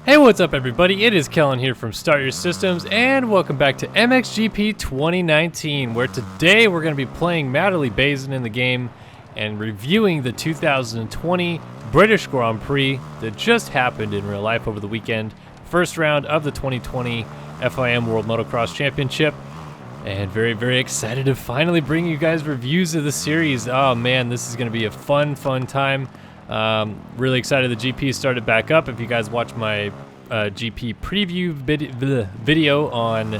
Hey, what's up everybody? It is Kellen here from Start Your Systems, and welcome back to MXGP 2019, where today we're going to be playing Matterley Basin in the game and reviewing the 2020 British Grand Prix that just happened in real life over the weekend. First round of the 2020 FIM World Motocross Championship, and very excited to finally bring you guys reviews of the series. Oh man, this is going to be a fun time. Really excited the GP started back up. If you guys watched my GP preview video on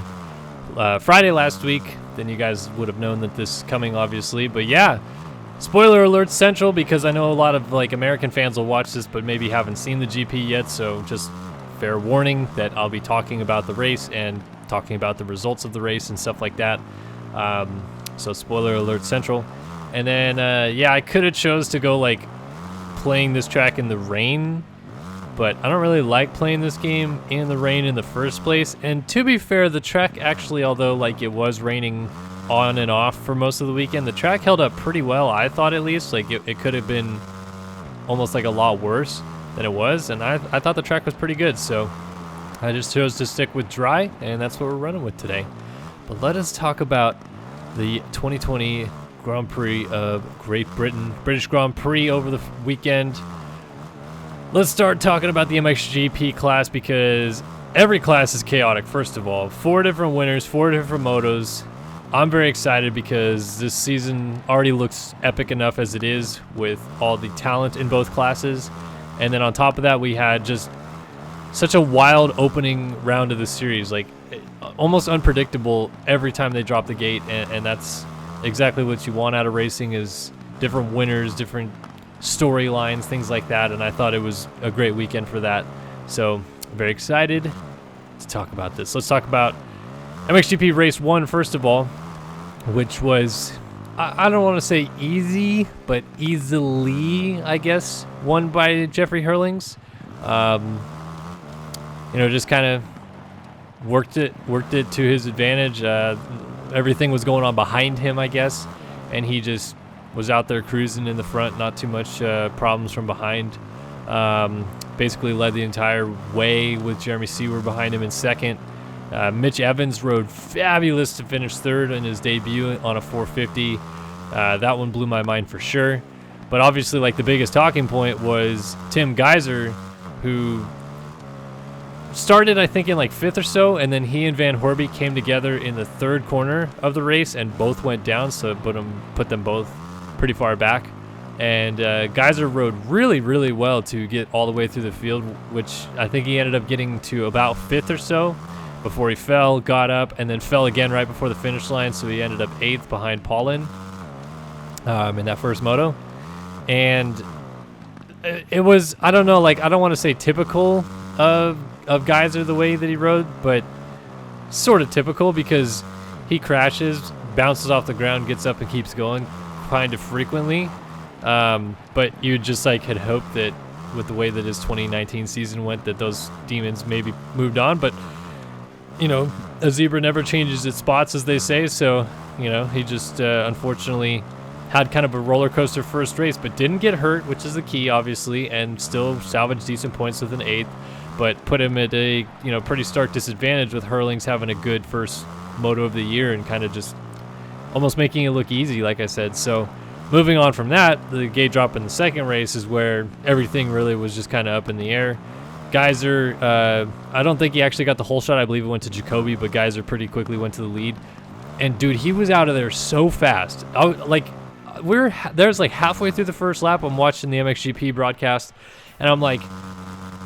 Friday last week, then you guys would have known that this is coming, obviously. But yeah, spoiler alert central, because I know a lot of American fans will watch this but maybe haven't seen the GP yet, so just fair warning that I'll be talking about the race and talking about the results of the race and stuff like that. So spoiler alert central. And then yeah, I could have chose to go playing this track in the rain, but I don't really like playing this game in the rain in the first place. And to be fair, the track actually, although it was raining on and off for most of the weekend, the track held up pretty well, I thought, at least. It could have been almost a lot worse than it was, and I thought the track was pretty good, so I just chose to stick with dry, and that's what we're running with today. But let us talk about the 2020 Grand Prix of Great Britain, British Grand Prix over the weekend. Let's start talking about the MXGP class, because every class is chaotic. First of all, 4 different winners, 4 different motos. I'm very excited because this season already looks epic enough as it is, with all the talent in both classes. And then on top of that, we had just such a wild opening round of the series, almost unpredictable every time they drop the gate, and that's exactly what you want out of racing, is different winners, different storylines, things like that. And I thought it was a great weekend for that, so very excited to talk about this. Let's talk about MXGP race 1 first of all, which was, I don't want to say easy, but easily, I guess, won by Jeffrey Herlings. Just kind of worked it to his advantage. Everything was going on behind him, I guess, and he just was out there cruising in the front, not too much problems from behind. Basically led the entire way with Jeremy Seawer behind him in second. Mitch Evans rode fabulous to finish third in his debut on a 450. That one blew my mind for sure. But obviously, the biggest talking point was Tim Geiser, who started, I think, in 5th or so, and then he and Van Horby came together in the 3rd corner of the race and both went down, so it put them both pretty far back. And Geiser rode really well to get all the way through the field, which I think he ended up getting to about 5th or so before he fell, got up, and then fell again right before the finish line, so he ended up 8th behind Paulin in that first moto. And it was, I don't know, I don't want to say typical of Geiser the way that he rode, but sort of typical, because he crashes, bounces off the ground, gets up and keeps going kind of frequently. But you just had hoped that with the way that his 2019 season went, that those demons maybe moved on. But a zebra never changes its spots, as they say. So he just unfortunately had kind of a roller coaster first race, but didn't get hurt, which is the key, obviously, and still salvaged decent points with an 8th. But put him at a pretty stark disadvantage with Herlings having a good first moto of the year and kind of just almost making it look easy, like I said. So moving on from that, the gate drop in the second race is where everything really was just kind of up in the air. Geiser, I don't think he actually got the whole shot. I believe it went to Jacoby, but Geiser pretty quickly went to the lead. And dude, he was out of there so fast. There's halfway through the first lap, I'm watching the MXGP broadcast, and I'm like,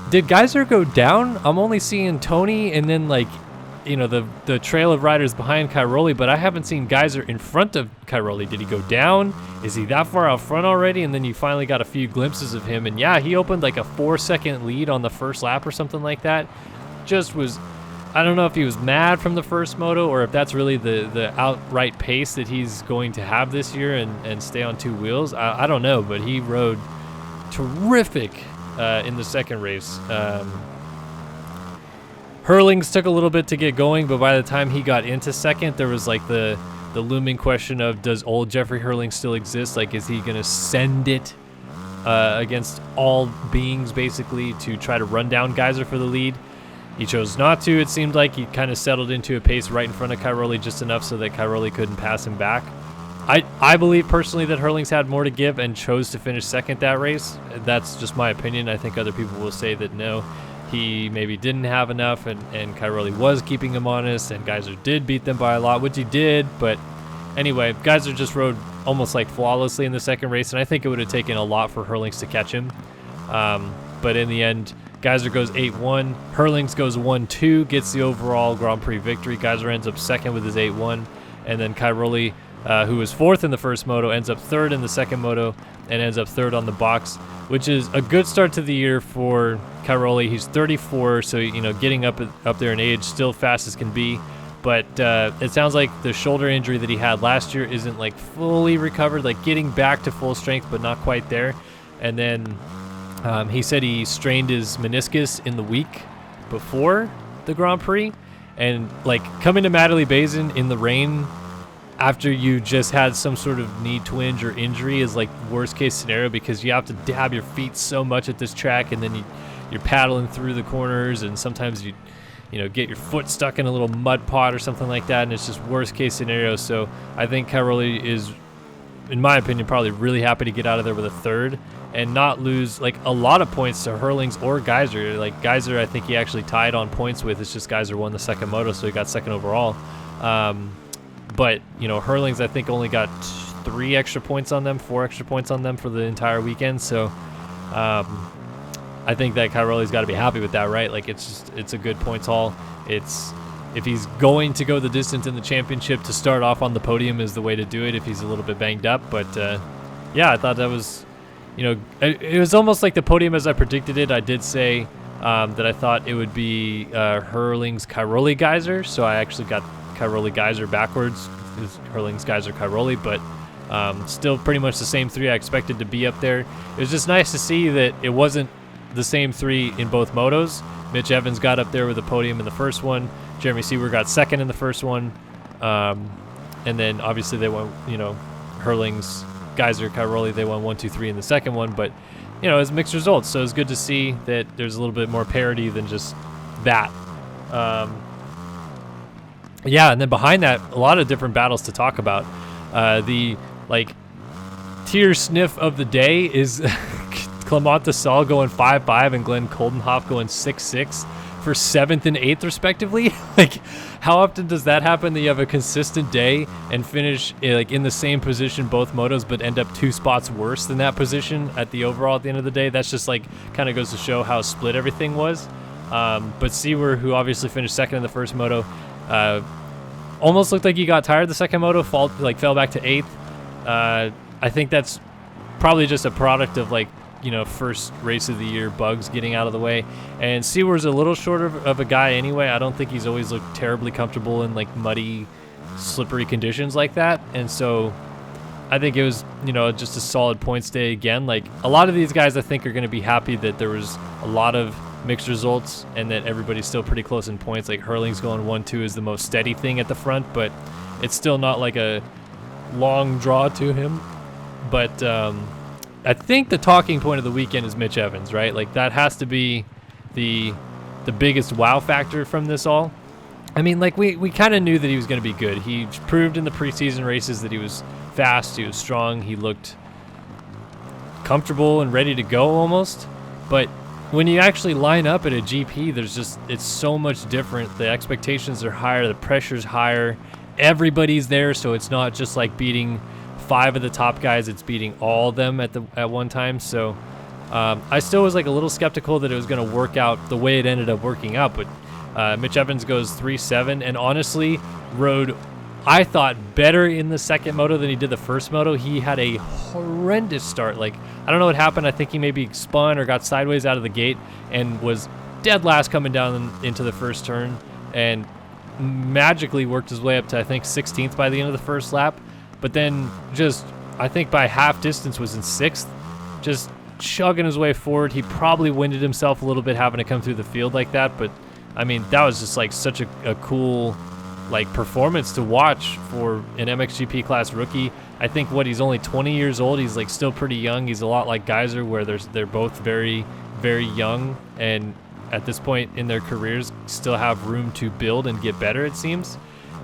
did Geiser go down? I'm only seeing Tony and then the trail of riders behind Rowley, but I haven't seen Geiser in front of Rowley. Did he go down? Is he that far out front already? And then you finally got a few glimpses of him, and yeah, he opened a 4-second lead on the first lap or something like that. Just was, I don't know if he was mad from the first moto or if that's really the outright pace that he's going to have this year and stay on 2 wheels. I don't know, but he rode terrific in the second race. Herlings took a little bit to get going, but by the time he got into second, there was the looming question of, does old Jeffrey Herlings still exist? Is he going to send it against all beings, basically, to try to run down Geyser for the lead. He chose not to. It seemed like he kind of settled into a pace right in front of Rowley just enough so that Rowley couldn't pass him back. I believe personally that Herlings had more to give and chose to finish second that race. That's just my opinion. I think other people will say that no, he maybe didn't have enough, and Rowley was keeping him honest, and Geyser did beat them by a lot, which he did. But anyway, Geyser just rode almost like flawlessly in the second race, and I think it would have taken a lot for Herlings to catch him. But in the end, Geyser goes 8-1. Herlings goes 1-2, gets the overall Grand Prix victory. Geyser ends up second with his 8-1, and then Rowley, who was fourth in the first moto, ends up third in the second moto, and ends up third on the box, which is a good start to the year for Rowley. He's 34, so getting up there in age, still fast as can be. But it sounds like the shoulder injury that he had last year isn't like fully recovered, like getting back to full strength, but not quite there. And then he said he strained his meniscus in the week before the Grand Prix, and like coming to Matterley Basin in the rain after you just had some sort of knee twinge or injury is like worst case scenario, because you have to dab your feet so much at this track, and then you're paddling through the corners, and sometimes you get your foot stuck in a little mud pot or something like that, and it's just worst case scenario. So I think Rowley is, in my opinion, probably really happy to get out of there with a third and not lose like a lot of points to Herlings or Geyser. Like Geyser, I think he actually tied on points with. It's just Geyser won the second moto, so he got second overall. But Herlings, I think, only got 4 extra points on them for the entire weekend. So I think that Rowley's got to be happy with that, right? Like it's a good points haul. If he's going to go the distance in the championship, to start off on the podium is the way to do it if he's a little bit banged up. But yeah, I thought that was, it was almost like the podium as I predicted it. I did say that I thought it would be Herlings, Rowley, Geyser. So I actually got Rowley, Geyser backwards. It was Herlings, Geyser, Rowley, but still pretty much the same 3 I expected to be up there. It was just nice to see that it wasn't the same 3 in both motos. Mitch Evans got up there with the podium in the first one. Jeremy Seawer got second in the first one. And then obviously they won, Herlings, Geyser, Rowley, they won 1, 2, 3 in the second one. But, it was mixed results. So it's good to see that there's a little bit more parity than just that. Yeah, and then behind that, a lot of different battles to talk about. The tier sniff of the day is Clement Saul going 5-5 and Glenn Coldenhoff going 6-6 for 7th and 8th respectively. Like, how often does that happen, that you have a consistent day and finish in the same position both motos, but end up 2 spots worse than that position at the overall at the end of the day? That's just kind of goes to show how split everything was. But Seawer, who obviously finished second in the first moto, almost looked like he got tired the second moto, fell back to 8th. I think that's probably just a product of first race of the year bugs getting out of the way. And Seawer's a little short of a guy anyway. I don't think he's always looked terribly comfortable in muddy, slippery conditions like that. And so I think it was, just a solid points day again. A lot of these guys I think are going to be happy that there was a lot of mixed results and that everybody's still pretty close in points. Herlings going 1-2 is the most steady thing at the front, but it's still not a long draw to him. But I think the talking point of the weekend is Mitch Evans, right? That has to be the biggest wow factor from this all. I mean, we kind of knew that he was going to be good. He proved in the preseason races that he was fast, he was strong, he looked comfortable and ready to go almost. But when you actually line up at a GP, it's so much different. The expectations are higher, the pressure's higher, everybody's there, so it's not just beating 5 of the top guys, it's beating all of them at one time. So I still was a little skeptical that it was going to work out the way it ended up working out, but Mitch Evans goes 3-7 and honestly rode, I thought, better in the second moto than he did the first moto. He had a horrendous start. I don't know what happened. I think he maybe spun or got sideways out of the gate and was dead last coming down into the first turn, and magically worked his way up to, I think, 16th by the end of the first lap. But then just, I think by half distance was in 6th, just chugging his way forward. He probably winded himself a little bit having to come through the field like that, but I mean, that was just such a cool performance to watch for an MXGP class rookie. I think he's only 20 years old. He's like still pretty young. He's a lot like Geyser, where they're both very, very young, and at this point in their careers still have room to build and get better, it seems.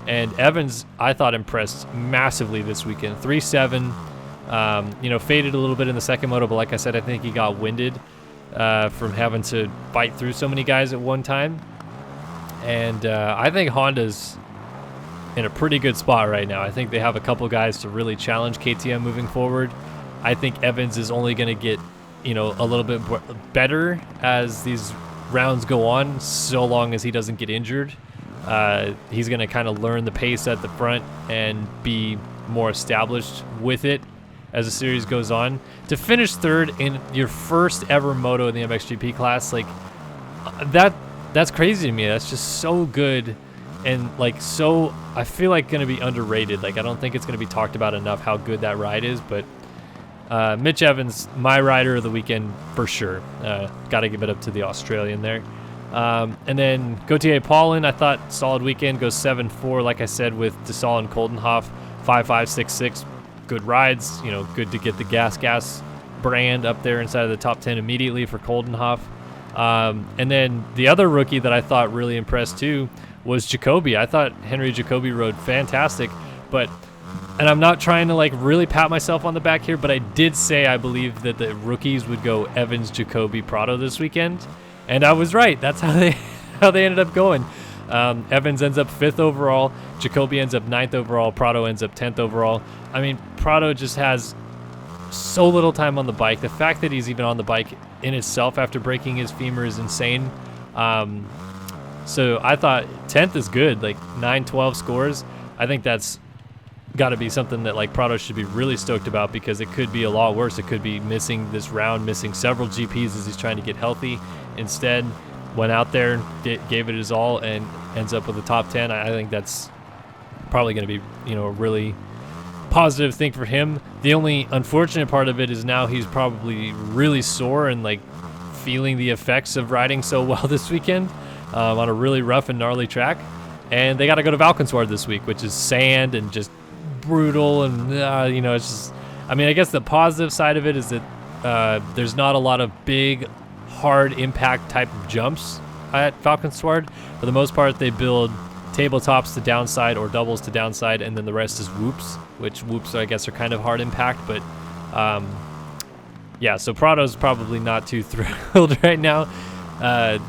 And Evans, I thought, impressed massively this weekend. 3.7, faded a little bit in the second moto, but like I said, I think he got winded from having to bite through so many guys at one time. And I think Honda's in a pretty good spot right now. I think they have a couple guys to really challenge KTM moving forward. I think Evans is only going to get, a little bit better as these rounds go on, so long as he doesn't get injured. He's going to kind of learn the pace at the front and be more established with it as the series goes on. To finish third in your first ever moto in the MXGP class, like that's crazy to me. That's just so good. And I feel like going to be underrated. Like, I don't think it's going to be talked about enough how good that ride is. But Mitch Evans, my rider of the weekend for sure. Got to give it up to the Australian there. And then Gautier Paulin, I thought solid weekend, goes 7.4. Like I said, with Desal and Koldenhoff, 5.5, 6.6. Good rides. Good to get the gas brand up there inside of the top 10 immediately for Koldenhoff. And then the other rookie that I thought really impressed too was Jacoby. I thought Henry Jacoby rode fantastic, and I'm not trying to really pat myself on the back here, but I did say I believe that the rookies would go Evans, Jacoby, Prado this weekend, and I was right. That's how they ended up going. Evans ends up 5th overall, Jacoby ends up 9th overall, Prado ends up 10th overall. I mean, Prado just has so little time on the bike. The fact that he's even on the bike in itself after breaking his femur is insane. So I thought 10th is good, 9-12 scores. I think that's got to be something that Prado should be really stoked about, because it could be a lot worse. It could be missing this round, missing several GPs as he's trying to get healthy. Instead, went out there, gave it his all, and ends up with the top 10. I think that's probably going to be a really positive thing for him. The only unfortunate part of it is now he's probably really sore and feeling the effects of riding so well this weekend. On a really rough and gnarly track, and they got to go to Valkenswaard this week, which is sand and just brutal, and it's just, I guess the positive side of it is that there's not a lot of big, hard impact type of jumps at Valkenswaard. For the most part, they build tabletops to downside or doubles to downside, and then the rest is whoops, which whoops I guess are kind of hard impact, but so Prado's probably not too thrilled right now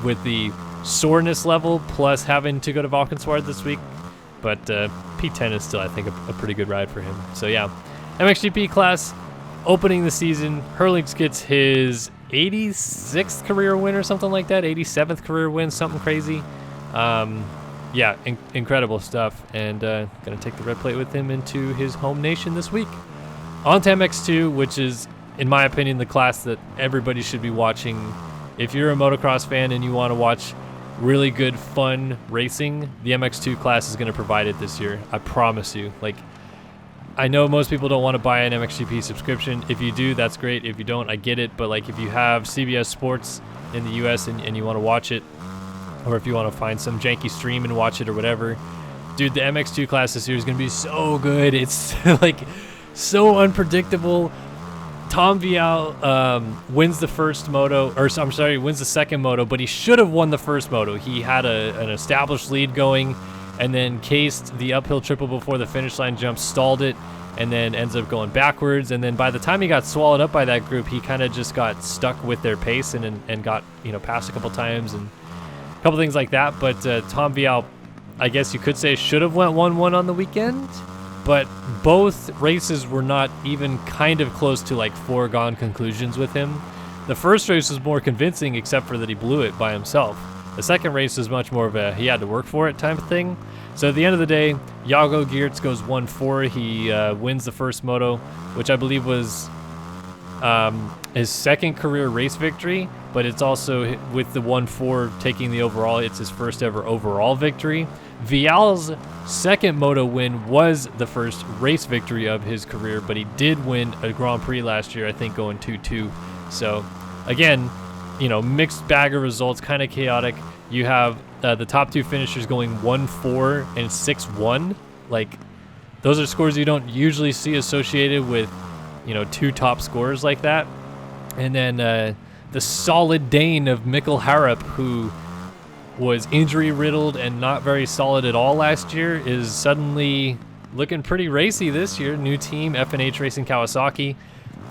with the soreness level, plus having to go to Valkenswaard this week. But P10 is still, I think, a pretty good ride for him. So yeah, MXGP class opening the season. Herlings gets his 86th career win or something like that, 87th career win, something crazy. Incredible stuff, and gonna take the red plate with him into his home nation this week. On to MX2, which is, in my opinion, the class that everybody should be watching. If you're a motocross fan and you want to watch really good, fun racing, the MX2 class is going to provide it this year. I promise you. I know most people don't want to buy an MXGP subscription. If you do, that's great. If you don't, I get it. But if you have CBS Sports in the US and you want to watch it, or if you want to find some janky stream and watch it or whatever, dude, the MX2 class this year is going to be so good. It's so unpredictable. Tom Vial wins the first moto, wins the second moto, but he should have won the first moto. He had an established lead going, and then cased the uphill triple before the finish line jump, stalled it, and then ends up going backwards. And then by the time he got swallowed up by that group, he kind of just got stuck with their pace and got passed a couple times and a couple things like that. But Tom Vial, I guess you could say, should have went 1-1 on the weekend. But both races were not even kind of close to foregone conclusions with him. The first race was more convincing, except for that he blew it by himself. The second race was much more of a he had to work for it type of thing. So at the end of the day, Jago Geertz goes 1-4. He wins the first moto, which I believe was his second career race victory, but it's also, with the 1-4 taking the overall, it's his first ever overall victory. Vial's second moto win was the first race victory of his career, but he did win a Grand Prix last year, I think, going 2-2. So again, mixed bag of results, kind of chaotic. You have the top two finishers going 1-4 and 6-1. those are scores you don't usually see associated with, you know, 2 top scorers like that. And then the solid Dane of Mikkel Harrup, who was injury riddled and not very solid at all last year, is suddenly looking pretty racy this year. New team, F&H Racing Kawasaki,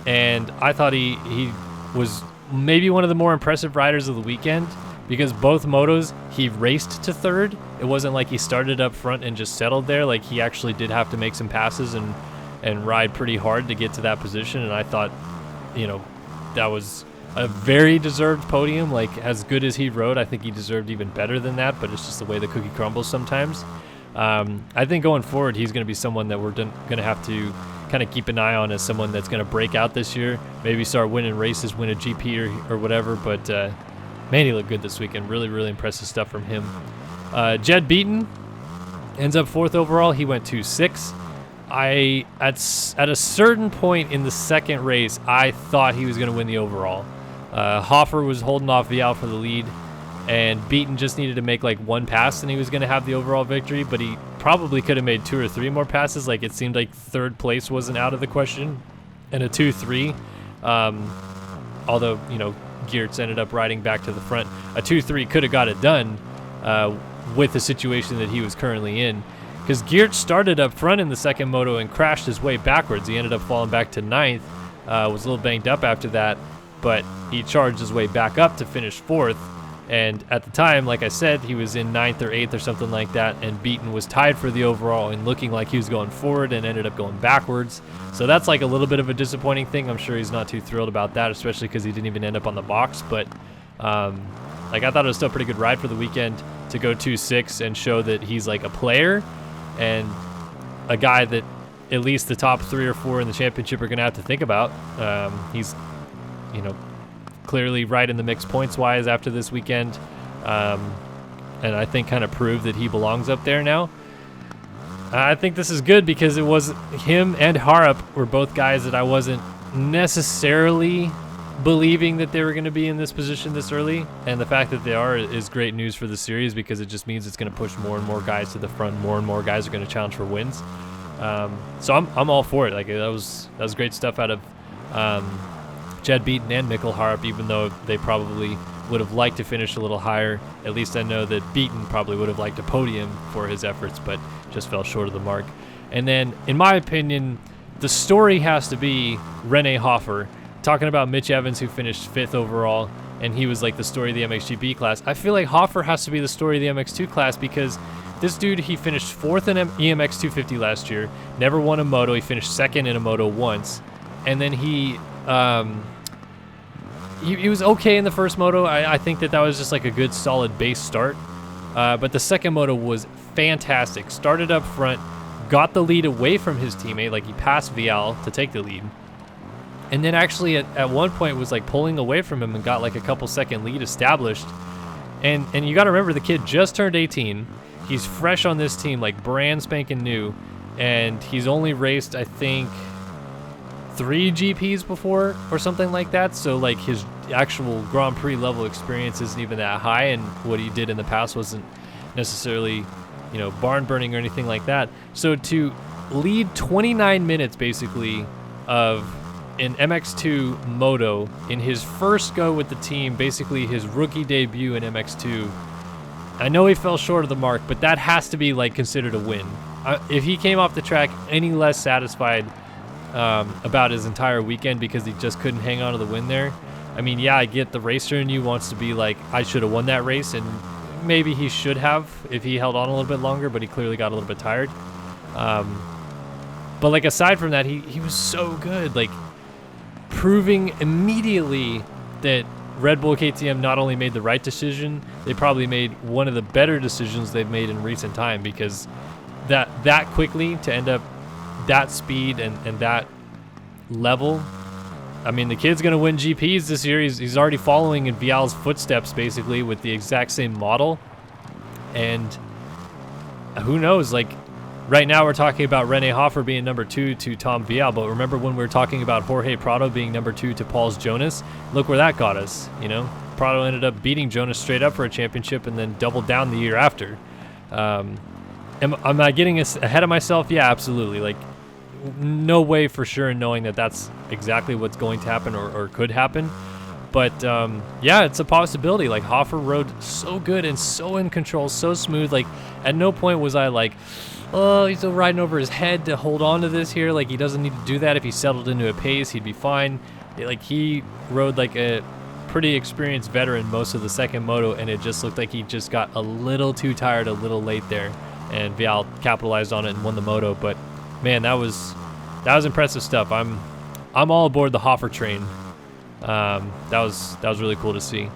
and I thought he was maybe one of the more impressive riders of the weekend, because both motos he raced to third. It wasn't like he started up front and just settled there. Like, he actually did have to make some passes and ride pretty hard to get to that position, and I thought, you know, that was a very deserved podium. Like, as good as he rode, I think he deserved even better than that, but it's just the way the cookie crumbles sometimes. I think going forward, he's going to be someone that we're going to have to kind of keep an eye on as someone that's going to break out this year, maybe start winning races, win a GP or whatever. But man, he looked good this weekend. Really, really impressive stuff from him. Jed Beaton ends up 4th overall. He went 2-6. At a certain point in the second race, I thought he was going to win the overall. Hoffer was holding off Vial for the lead, and Beaton just needed to make like 1 pass and he was going to have the overall victory, but he probably could have made 2 or 3 more passes. Like, it seemed like 3rd place wasn't out of the question, and a 2-3, although, you know, Geertz ended up riding back to the front. A 2-3 could have got it done with the situation that he was currently in, because Geertz started up front in the second moto and crashed his way backwards. He ended up falling back to 9th, was a little banged up after that, but he charged his way back up to finish 4th. And at the time, like I said, he was in 9th or 8th or something like that, and Beaton was tied for the overall and looking like he was going forward and ended up going backwards. So that's like a little bit of a disappointing thing. I'm sure he's not too thrilled about that, especially because he didn't even end up on the box. But like, I thought it was still a pretty good ride for the weekend to go 2-6 and show that he's like a player and a guy that at least the top 3 or 4 in the championship are going to have to think about. He's, you know, clearly right in the mix points-wise after this weekend, and I think kind of proved that he belongs up there now. I think this is good because it was him and Harrup were both guys that I wasn't necessarily believing that they were going to be in this position this early, and the fact that they are is great news for the series, because it just means it's going to push more and more guys to the front. More and more guys are going to challenge for wins. So I'm all for it. Like, that was great stuff out of Jed Beaton and Mikkel Harrup, even though they probably would have liked to finish a little higher. At least I know that Beaton probably would have liked a podium for his efforts, but just fell short of the mark. And then, in my opinion, the story has to be Rene Hoffer. Talking about Mitch Evans, who finished 5th overall, and he was like the story of the MXGP class. I feel like Hoffer has to be the story of the MX2 class, because this dude, he finished 4th in EMX 250 last year, never won a moto. He finished 2nd in a moto once, and then he was okay in the first moto. I think that was just like a good solid base start, but the second moto was fantastic. Started up front, got the lead away from his teammate, like he passed Vial to take the lead, and then actually at one point was like pulling away from him and got like a couple second lead established. And you got to remember, the kid just turned 18. He's fresh on this team, like brand spanking new, and he's only raced, I think, 3 GPs before or something like that. So like his actual Grand Prix level experience isn't even that high, and what he did in the past wasn't necessarily, you know, barn burning or anything like that. So to lead 29 minutes basically of an MX2 moto in his first go with the team, basically his rookie debut in MX2, I know he fell short of the mark, but that has to be like considered a win. If he came off the track any less satisfied about his entire weekend because he just couldn't hang on to the win there, I mean, yeah, I get the racer in you wants to be like, I should have won that race, and maybe he should have if he held on a little bit longer, but he clearly got a little bit tired. But like, aside from that, he was so good, like proving immediately that Red Bull KTM not only made the right decision, they probably made one of the better decisions they've made in recent time, because that quickly to end up that speed and that level. I mean, the kid's gonna win GPs this year. He's already following in Vial's footsteps basically with the exact same model, and who knows, like right now we're talking about Rene Hoffer being number 2 to Tom Vial, but remember when we were talking about Jorge Prado being number 2 to Paul's Jonas? Look where that got us, you know? Prado ended up beating Jonas straight up for a championship and then doubled down the year after. And Am I getting ahead of myself? Yeah, absolutely. Like, no way for sure knowing that that's exactly what's going to happen or could happen. But yeah, it's a possibility. Like, Hoffer rode so good and so in control, so smooth. Like, at no point was I like, oh, he's still riding over his head to hold on to this here. Like, he doesn't need to do that. If he settled into a pace, he'd be fine. Like, he rode like a pretty experienced veteran most of the second moto, and it just looked like he just got a little too tired a little late there, and Vial capitalized on it and won the moto. But man, that was impressive stuff. I'm all aboard the Hoffer train. That was really cool to see.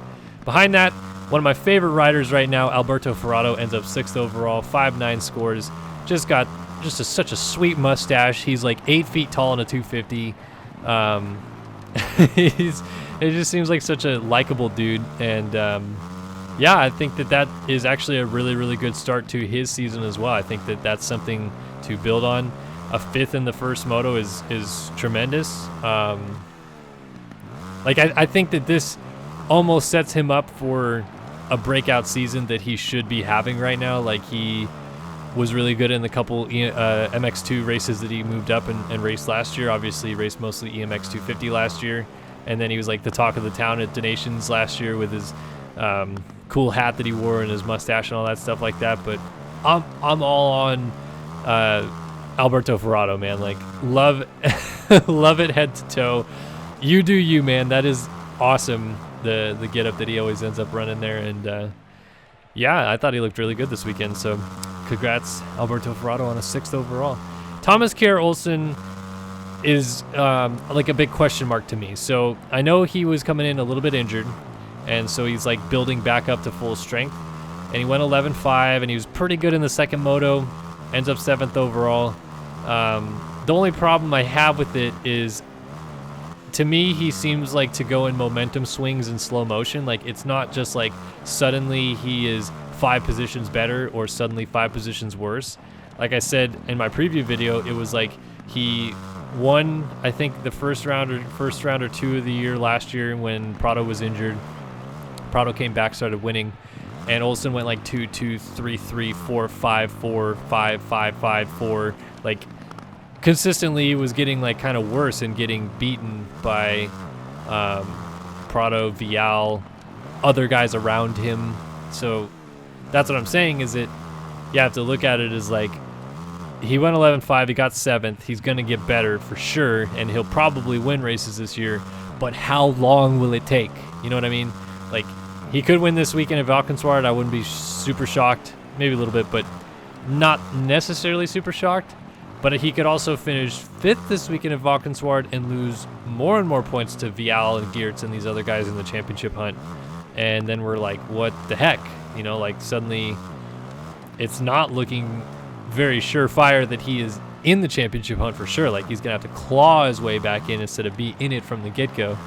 Behind that, one of my favorite riders right now, Alberto Ferraro, ends up 6th overall, 5.9 scores. Just got such a sweet mustache. He's like 8 feet tall and a 250. It just seems like such a likable dude, and yeah, I think that is actually a really, really good start to his season as well. I think that that's something to build on. A 5th in the first moto is tremendous. Like, I think that this almost sets him up for a breakout season that he should be having right now. Like, he was really good in the couple MX2 races that he moved up and raced last year. Obviously, he raced mostly EMX 250 last year. And then he was like the talk of the town at Donations last year with his cool hat that he wore and his mustache and all that stuff like that. But I'm all on Alberto Ferraro, man. Like, love it head to toe. You do you, man. That is awesome. The get up that he always ends up running there. And yeah, I thought he looked really good this weekend. So congrats, Alberto Ferraro, on a 6th overall. Thomas Kjær Olsen is like a big question mark to me. So I know he was coming in a little bit injured, and so he's like building back up to full strength. And he went 11.5, and he was pretty good in the second moto. Ends up 7th overall. The only problem I have with it is, to me, he seems like to go in momentum swings in slow motion. Like, it's not just like suddenly he is 5 positions better or suddenly 5 positions worse. Like I said in my preview video, it was like he won, I think, the first round or two of the year last year when Prado was injured. Prado came back, started winning, and Olsen went like 2-2, 3-3, 4-5, 4-5, 5-5, 4. Like, consistently was getting like kind of worse and getting beaten by Prado, Vial, other guys around him. So that's what I'm saying, is that you have to look at it as like, he went 11.5, he got 7th. He's going to get better for sure, and he'll probably win races this year. But how long will it take? You know what I mean? Like, he could win this weekend at Valkenswaard. I wouldn't be super shocked. Maybe a little bit, but not necessarily super shocked. But he could also finish 5th this weekend at Valkenswaard and lose more and more points to Vial and Geertz and these other guys in the championship hunt. And then we're like, what the heck? You know, like, suddenly it's not looking very surefire that he is in the championship hunt for sure. Like, he's going to have to claw his way back in instead of be in it from the get-go.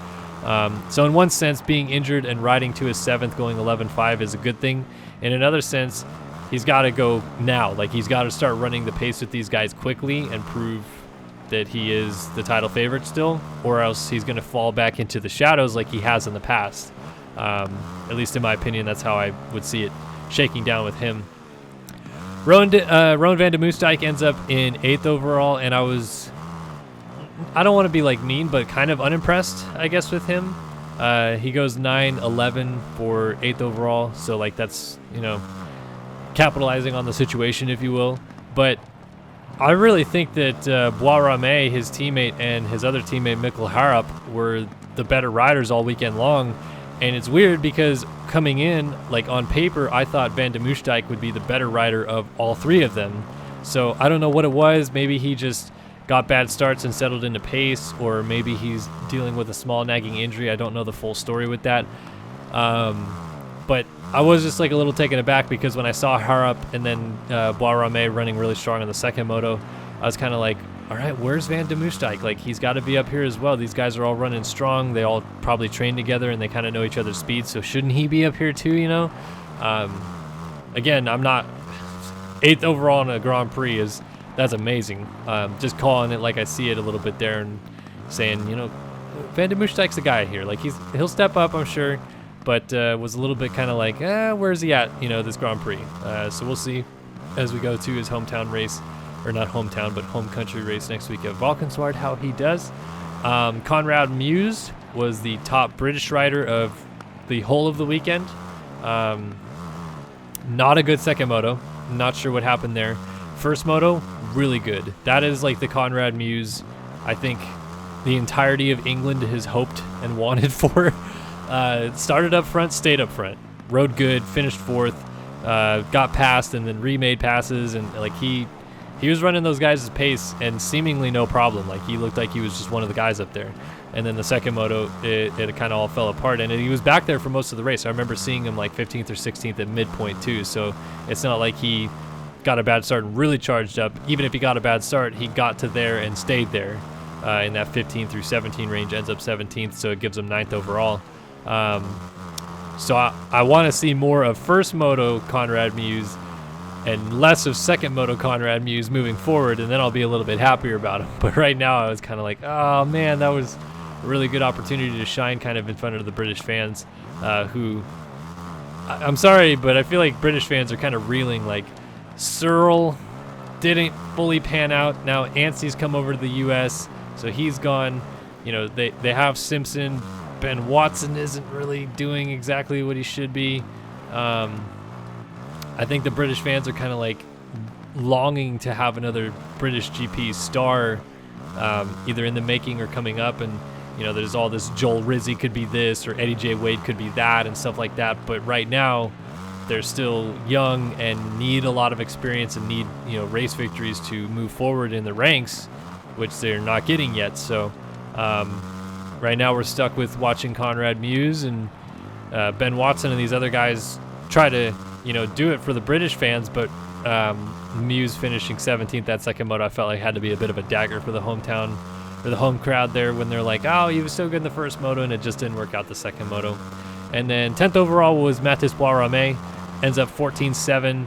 So in one sense, being injured and riding to his 7th, going 11.5 is a good thing. In another sense, he's got to go now. Like, he's got to start running the pace with these guys quickly and prove that he is the title favorite still, or else he's going to fall back into the shadows like he has in the past. At least in my opinion, that's how I would see it shaking down with him. Rowan van de Moosdijk ends up in 8th overall, and I don't want to be like mean, but kind of unimpressed, I guess, with him. He goes 9.11 for 8th overall, so like that's, you know, capitalizing on the situation, if you will. But I really think that Bois-Ramé, his teammate, and his other teammate Mikkel Harap were the better riders all weekend long. And it's weird because coming in, like, on paper, I thought Van de Moosdijk would be the better rider of all 3 of them. So I don't know what it was. Maybe he just got bad starts and settled into pace, or maybe he's dealing with a small nagging injury. I don't know the full story with that. But I was just like a little taken aback because when I saw Harap and then Bois-Ramé running really strong on the second moto, I was kind of like, all right, where's Van de Moosdijk? Like, he's got to be up here as well. These guys are all running strong. They all probably train together, and they kind of know each other's speed, so shouldn't he be up here too, you know? Again, I'm not... 8th overall in a Grand Prix that's amazing. Just calling it like I see it a little bit there and saying, you know, Van de Moosdijk's the guy here. Like, he'll step up, I'm sure, but was a little bit kind of like, where's he at, you know, this Grand Prix? So we'll see. as we go to his hometown race, or not hometown, but home country race next week at Valkenswaard, how he does. Conrad Muse was the top British rider of the whole of the weekend. Not a good second moto. Not sure what happened there. First moto, really good. That is like the Conrad Muse I think the entirety of England has hoped and wanted for. Started up front, stayed up front. Rode good, finished fourth, got passed and then remade passes, and like he was running those guys' pace and seemingly no problem. Like he looked like he was just one of the guys up there. And then the second moto, it kind of all fell apart, and he was back there for most of the race. I remember seeing him like 15th or 16th at midpoint too, so it's not like he got a bad start and really charged up. Even if he got a bad start, he got to there and stayed there in that 15 through 17 range, ends up 17th, so it gives him 9th overall. So I want to see more of first moto Conrad Muse and less of second moto Conrad Muse moving forward, and then I'll be a little bit happier about him. But right now I was kind of like, oh man, that was a really good opportunity to shine kind of in front of the British fans, who, I'm sorry, but I feel like British fans are kind of reeling. Like Searle didn't fully pan out. Now Anstey's come over to the U.S., so he's gone. You know, they have Simpson. Ben Watson isn't really doing exactly what he should be. I think the British fans are kind of like longing to have another British GP star, either in the making or coming up. And you know, there's all this Joel Rizzi could be this, or Eddie J. Wade could be that, and stuff like that. But right now, they're still young and need a lot of experience and need, you know, race victories to move forward in the ranks, which they're not getting yet. So right now we're stuck with watching Conrad Muse and Ben Watson and these other guys try to, you know, do it for the British fans. But Muse finishing 17th that second moto, I felt like had to be a bit of a dagger for the hometown, or the home crowd there, when they're like, oh, he was so good in the first moto, and it just didn't work out the second moto. And then 10th overall was Mathis Bois-Ramé, ends up 14.7.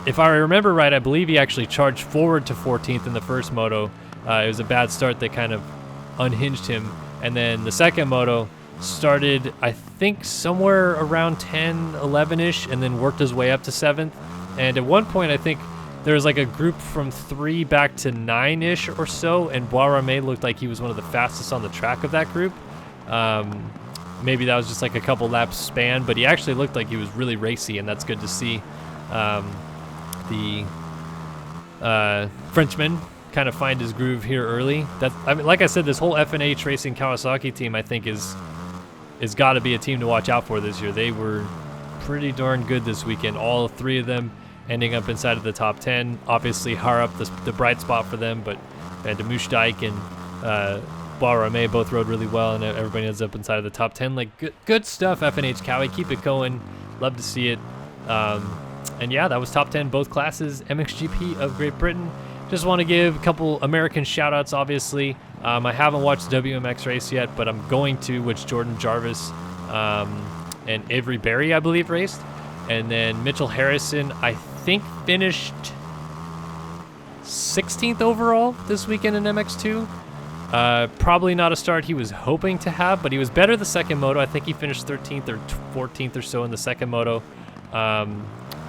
If I remember right, I believe he actually charged forward to 14th in the first moto. It was a bad start that kind of unhinged him. And then the second moto started, I think, somewhere around 10, 11-ish, and then worked his way up to 7th. And at one point, I think there was like a group from 3 back to 9-ish or so, and Bois-Ramé looked like he was one of the fastest on the track of that group. Maybe that was just like a couple laps span, but he actually looked like he was really racy, and that's good to see. The Frenchman kind of find his groove here early. I mean, like I said, this whole FNH Racing Kawasaki team, I think, is got to be a team to watch out for this year. They were pretty darn good this weekend. All 3 of them ending up inside of the top 10. Obviously, Harp, the bright spot for them, but De Moosdijk and Bois-Ramé both rode really well, and everybody ends up inside of the top 10. Like, good stuff, FNH Cowie. Keep it going. Love to see it. And yeah, that was top 10 both classes. MXGP of Great Britain. Just want to give a couple American shout-outs, obviously. I haven't watched the WMX race yet, but I'm going to, which Jordan Jarvis and Avery Berry, I believe, raced. And then Mitchell Harrison, I think, finished 16th overall this weekend in MX2. Probably not a start he was hoping to have, but he was better the second moto. I think he finished 13th or 14th or so in the second moto.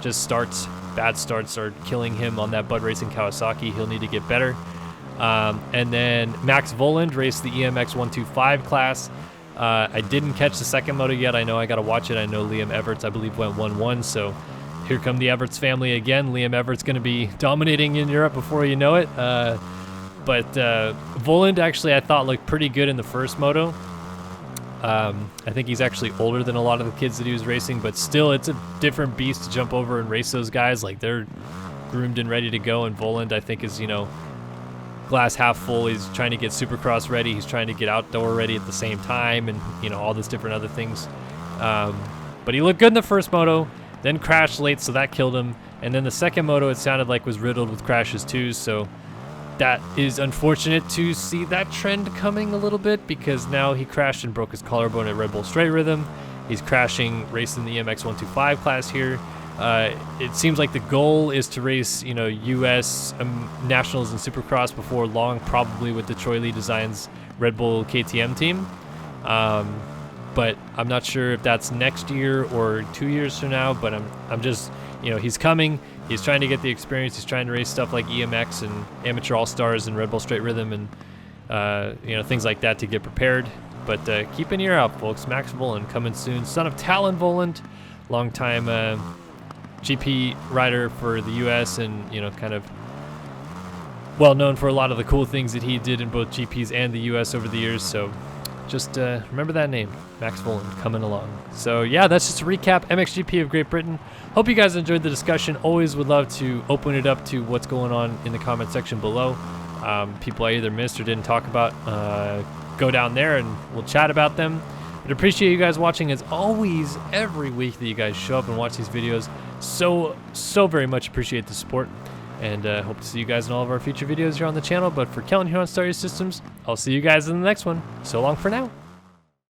Just bad starts are killing him on that Bud Racing Kawasaki. He'll need to get better. And then Max Voland raced the EMX 125 class. I didn't catch the second moto yet. I know I got to watch it. I know Liam Everts, I believe, went 1-1. So here come the Everts family again. Liam Everts going to be dominating in Europe before you know it. But Voland actually, I thought, looked pretty good in the first moto. I think he's actually older than a lot of the kids that he was racing, but still, it's a different beast to jump over and race those guys. Like, they're groomed and ready to go, and Voland, I think, is, you know, glass half full. He's trying to get Supercross ready. He's trying to get outdoor ready at the same time, and, you know, all this different other things. But he looked good in the first moto, then crashed late, so that killed him. And then the second moto, it sounded like, was riddled with crashes too, so that is unfortunate to see that trend coming a little bit, because now he crashed and broke his collarbone at Red Bull Straight Rhythm. He's crashing racing the EMX 125 class here. It seems like the goal is to race, you know, U.S. Nationals and Supercross before long, probably with the Troy Lee Designs Red Bull KTM team. but I'm not sure if that's next year or 2 years from now. But I'm just, you know, he's coming. He's trying to get the experience. He's trying to race stuff like EMX and Amateur All-Stars and Red Bull Straight Rhythm and you know, things like that to get prepared. But keep an ear out, folks. Max Voland coming soon. Son of Talon Voland, longtime GP rider for the U.S. and, you know, kind of well known for a lot of the cool things that he did in both GPs and the U.S. over the years. So just remember that name, Max Voland, coming along. So yeah, that's just a recap. MXGP of Great Britain. Hope you guys enjoyed the discussion. Always would love to open it up to what's going on in the comment section below. People I either missed or didn't talk about, go down there and we'll chat about them. But appreciate you guys watching as always every week that you guys show up and watch these videos. So very much appreciate the support, and hope to see you guys in all of our future videos here on the channel. But for Kellen here on Star Systems, I'll see you guys in the next one. So long for now.